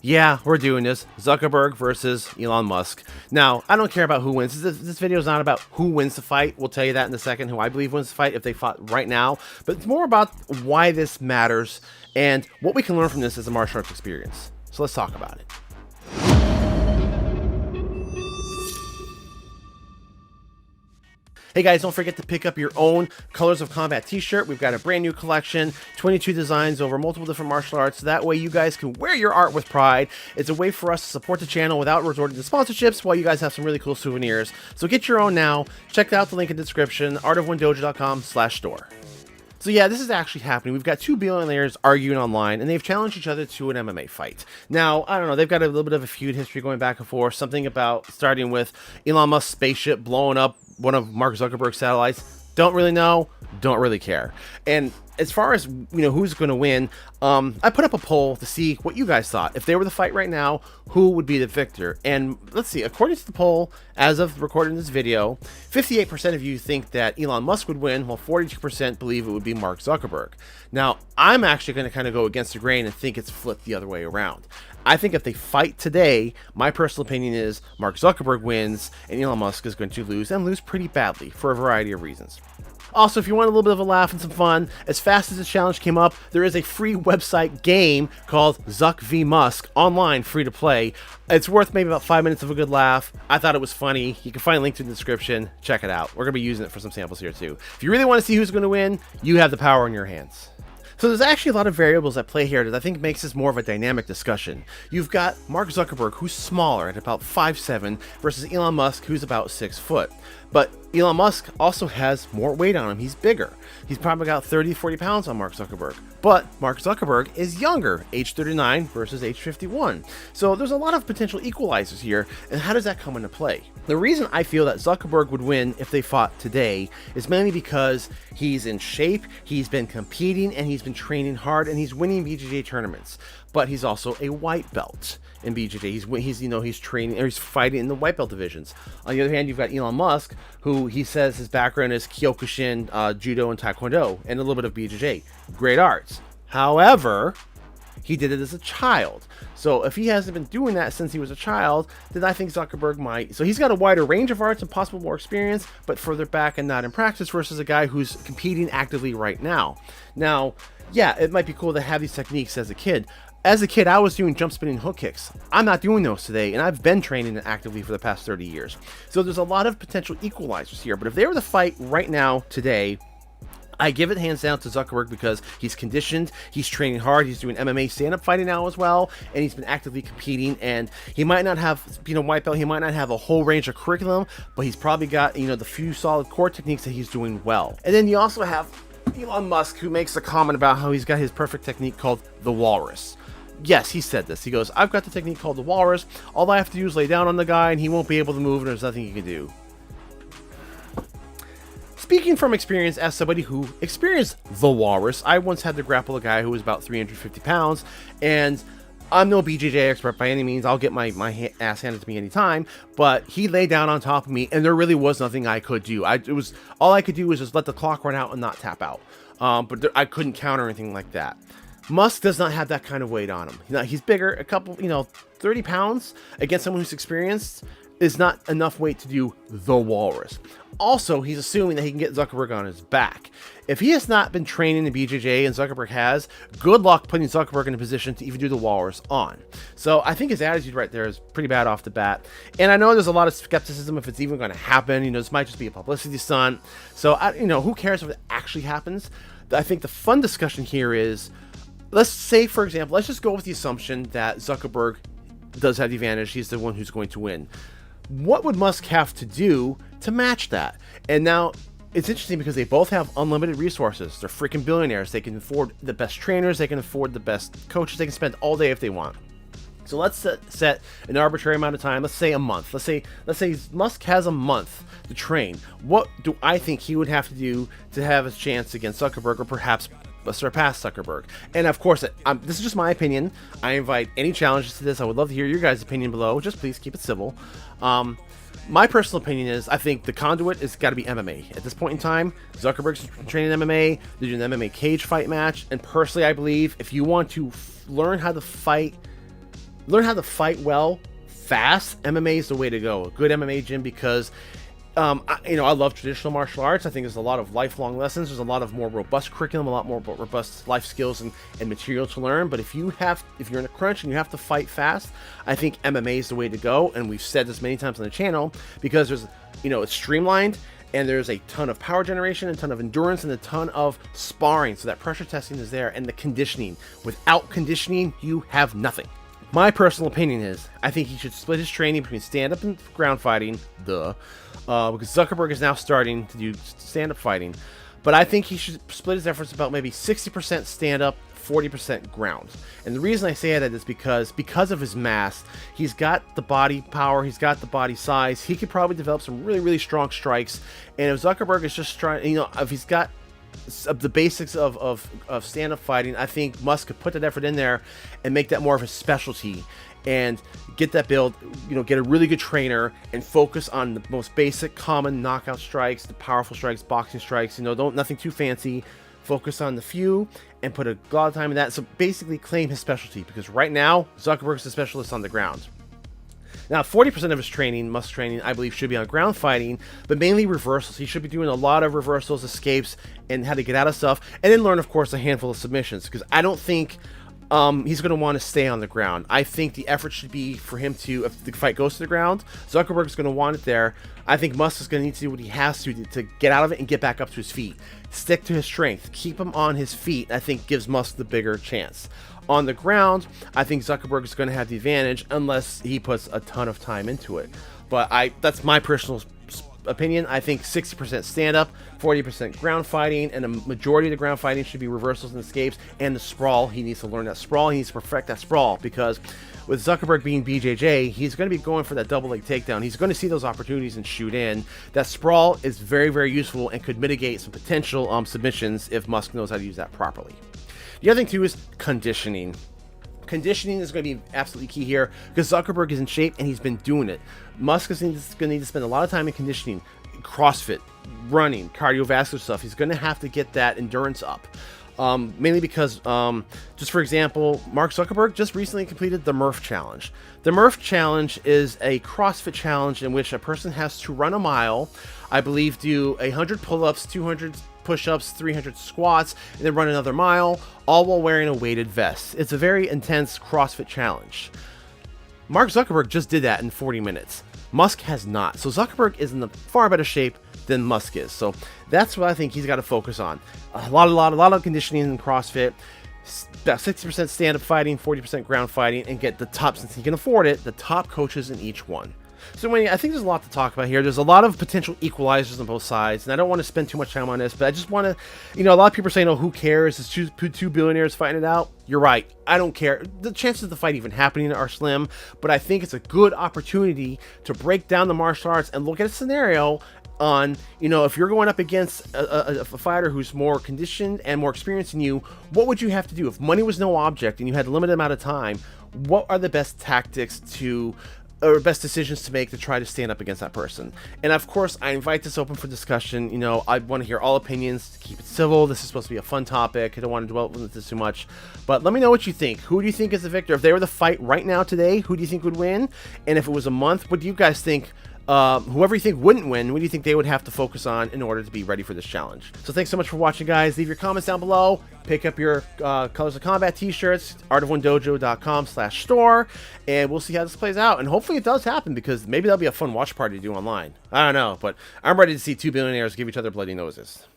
Yeah, we're doing this. Zuckerberg versus Elon Musk. Now, I don't care about who wins. This video is not about who wins the fight. We'll tell you that in a second, who I believe wins the fight if they fought right now. But it's more about why this matters and what we can learn from this as a martial arts experience. So let's talk about it. Hey guys, don't forget to pick up your own Colors of Combat t-shirt. We've got a brand new collection, 22 designs over multiple different martial arts. That way you guys can wear your art with pride. It's a way for us to support the channel without resorting to sponsorships while you guys have some really cool souvenirs. So get your own now. Check out the link in the description, artofonedojo.com/store. So yeah, this is actually happening. We've got two billionaires arguing online, and they've challenged each other to an MMA fight. Now, I don't know, they've got a little bit of a feud history going back and forth, something about starting with Elon Musk's spaceship blowing up one of Mark Zuckerberg's satellites. Don't really know, don't really care. And as far as, who's going to win, I put up a poll to see what you guys thought. If they were the fight right now, who would be the victor? And let's see, according to the poll, as of recording this video, 58% of you think that Elon Musk would win, while 42% believe it would be Mark Zuckerberg. Now, I'm actually going to kind of go against the grain and think it's flipped the other way around. I think if they fight today, my personal opinion is Mark Zuckerberg wins and Elon Musk is going to lose, and lose pretty badly for a variety of reasons. Also, if you want a little bit of a laugh and some fun, as fast as this challenge came up, there is a free website game called Zuck v Musk, online, free to play. It's worth maybe about 5 minutes of a good laugh. I thought it was funny. You can find a link to the description. Check it out. We're going to be using it for some samples here too. If you really want to see who's going to win, you have the power in your hands. So there's actually a lot of variables at play here that I think makes this more of a dynamic discussion. You've got Mark Zuckerberg, who's smaller at about 5'7", versus Elon Musk, who's about 6 foot. But Elon Musk also has more weight on him. He's bigger. He's probably got 30, 40 pounds on Mark Zuckerberg. But Mark Zuckerberg is younger, age 39 versus age 51. So there's a lot of potential equalizers here, and how does that come into play? The reason I feel that Zuckerberg would win if they fought today is mainly because he's in shape, he's been competing, and he's been training hard, and he's winning BJJ tournaments. But he's also a white belt in BJJ. He's training, or he's fighting in the white belt divisions. On the other hand, you've got Elon Musk, who he says his background is Kyokushin, Judo, and Taekwondo, and a little bit of BJJ. Great arts. However, he did it as a child. So if he hasn't been doing that since he was a child, then I think Zuckerberg might. So he's got a wider range of arts and possible more experience, but further back and not in practice, versus a guy who's competing actively right now. Now, yeah, it might be cool to have these techniques as a kid. As a kid, I was doing jump spinning hook kicks. I'm not doing those today, and I've been training actively for the past 30 years. So there's a lot of potential equalizers here. But if they were to fight right now, today, I give it hands down to Zuckerberg because he's conditioned, he's training hard, he's doing MMA stand-up fighting now as well, and he's been actively competing. And he might not have, white belt, he might not have a whole range of curriculum, but he's probably got, the few solid core techniques that he's doing well. And then you also have Elon Musk, who makes a comment about how he's got his perfect technique called the walrus. Yes, he said this. He goes, I've got the technique called the walrus. All I have to do is lay down on the guy and he won't be able to move, and there's nothing he can do. Speaking from experience, as somebody who experienced the walrus, I once had to grapple a guy who was about 350 pounds, and I'm no BJJ expert by any means. I'll get my ass handed to me anytime, but he lay down on top of me, and there really was nothing I could do. All I could do was just let the clock run out and not tap out. But I couldn't counter anything like that. Musk does not have that kind of weight on him. He's bigger, a couple, 30 pounds against someone who's experienced is not enough weight to do the walrus. Also, he's assuming that he can get Zuckerberg on his back. If he has not been training in BJJ and Zuckerberg has, good luck putting Zuckerberg in a position to even do the walrus on. So I think his attitude right there is pretty bad off the bat. And I know there's a lot of skepticism if it's even going to happen. This might just be a publicity stunt. So, who cares if it actually happens? I think the fun discussion here is, let's say, for example, let's just go with the assumption that Zuckerberg does have the advantage. He's the one who's going to win. What would Musk have to do to match that? And now it's interesting because they both have unlimited resources. They're freaking billionaires. They can afford the best trainers. They can afford the best coaches. They can spend all day if they want. So let's set an arbitrary amount of time. Let's say a month. Let's say Musk has a month to train. What do I think he would have to do to have a chance against Zuckerberg, or perhaps surpass Zuckerberg? And of course, this is just my opinion. I invite any challenges to this. I would love to hear your guys' opinion below. Just please keep it civil. My personal opinion is, I think the conduit has got to be MMA. At this point in time, Zuckerberg's training MMA. They're doing an MMA cage fight match. And personally, I believe if you want to learn how to fight learn how to fight well, fast. MMA is the way to go. A good MMA gym, because I love traditional martial arts. I think there's a lot of lifelong lessons. There's a lot of more robust curriculum, a lot more robust life skills and material to learn. But if you're in a crunch and you have to fight fast, I think MMA is the way to go. And we've said this many times on the channel, because it's streamlined, and there's a ton of power generation, a ton of endurance, and a ton of sparring. So that pressure testing is there, and the conditioning. Without conditioning, you have nothing. My personal opinion is, I think he should split his training between stand-up and ground fighting, because Zuckerberg is now starting to do stand-up fighting. But I think he should split his efforts about maybe 60% stand-up, 40% ground. And the reason I say that is because of his mass. He's got the body power, he's got the body size. He could probably develop some really, really strong strikes. And if Zuckerberg is just trying, if he's got the basics of stand-up fighting, I think Musk could put that effort in there and make that more of his specialty, and get that build, get a really good trainer and focus on the most basic common knockout strikes, the powerful strikes, boxing strikes, nothing too fancy. Focus on the few and put a lot of time in that. So basically claim his specialty, because right now Zuckerberg's the specialist on the ground. Now, 40% of his training, Musk training, I believe, should be on ground fighting, but mainly reversals. He should be doing a lot of reversals, escapes, and how to get out of stuff, and then learn, of course, a handful of submissions, because I don't think he's going to want to stay on the ground. I think the effort should be for him to, if the fight goes to the ground, Zuckerberg's going to want it there. I think Musk is going to need to do what he has to get out of it and get back up to his feet. Stick to his strength. Keep him on his feet, I think, gives Musk the bigger chance. On the ground, I think Zuckerberg is going to have the advantage unless he puts a ton of time into it. But that's my personal opinion. I think 60% stand-up, 40% ground fighting, and a majority of the ground fighting should be reversals and escapes, and the sprawl. He needs to learn that sprawl. He needs to perfect that sprawl, because with Zuckerberg being BJJ, he's going to be going for that double leg takedown. He's going to see those opportunities and shoot in. That sprawl is very, very useful and could mitigate some potential submissions if Musk knows how to use that properly. The other thing, too, is conditioning. Conditioning is going to be absolutely key here, because Zuckerberg is in shape and he's been doing it. Musk is going to need to spend a lot of time in conditioning, CrossFit, running, cardiovascular stuff. He's going to have to get that endurance up. Mainly because, just for example, Mark Zuckerberg just recently completed the Murph Challenge. The Murph Challenge is a CrossFit challenge in which a person has to run a mile, I believe do 100 pull-ups, 200 push-ups, 300 squats, and then run another mile, all while wearing a weighted vest. It's a very intense CrossFit challenge. Mark Zuckerberg just did that in 40 minutes. Musk has not. So Zuckerberg is in a far better shape than Musk is. So that's what I think he's got to focus on. A lot of conditioning in CrossFit, about 60% stand-up fighting, 40% ground fighting, and get the top, since he can afford it, the top coaches in each one. So I think there's a lot to talk about here. There's a lot of potential equalizers on both sides, and I don't want to spend too much time on this, but I just want to, a lot of people are saying, oh, who cares? It's two billionaires fighting it out. You're right. I don't care. The chances of the fight even happening are slim, but I think it's a good opportunity to break down the martial arts and look at a scenario on, if you're going up against a fighter who's more conditioned and more experienced than you, what would you have to do? If money was no object and you had a limited amount of time, what are the best tactics or best decisions to make to try to stand up against that person? And of course, I invite this open for discussion. I want to hear all opinions, keep it civil. This is supposed to be a fun topic. I don't want to dwell on this too much, but let me know what you think. Who do you think is the victor? If they were the fight right now today, who do you think would win? And if it was a month, what do you guys think? Whoever you think wouldn't win, what do you think they would have to focus on in order to be ready for this challenge? So thanks so much for watching, guys. Leave your comments down below. Pick up your Colors of Combat t-shirts, artofonedojo.com/store, and we'll see how this plays out. And hopefully it does happen, because maybe that'll be a fun watch party to do online. I don't know, but I'm ready to see two billionaires give each other bloody noses.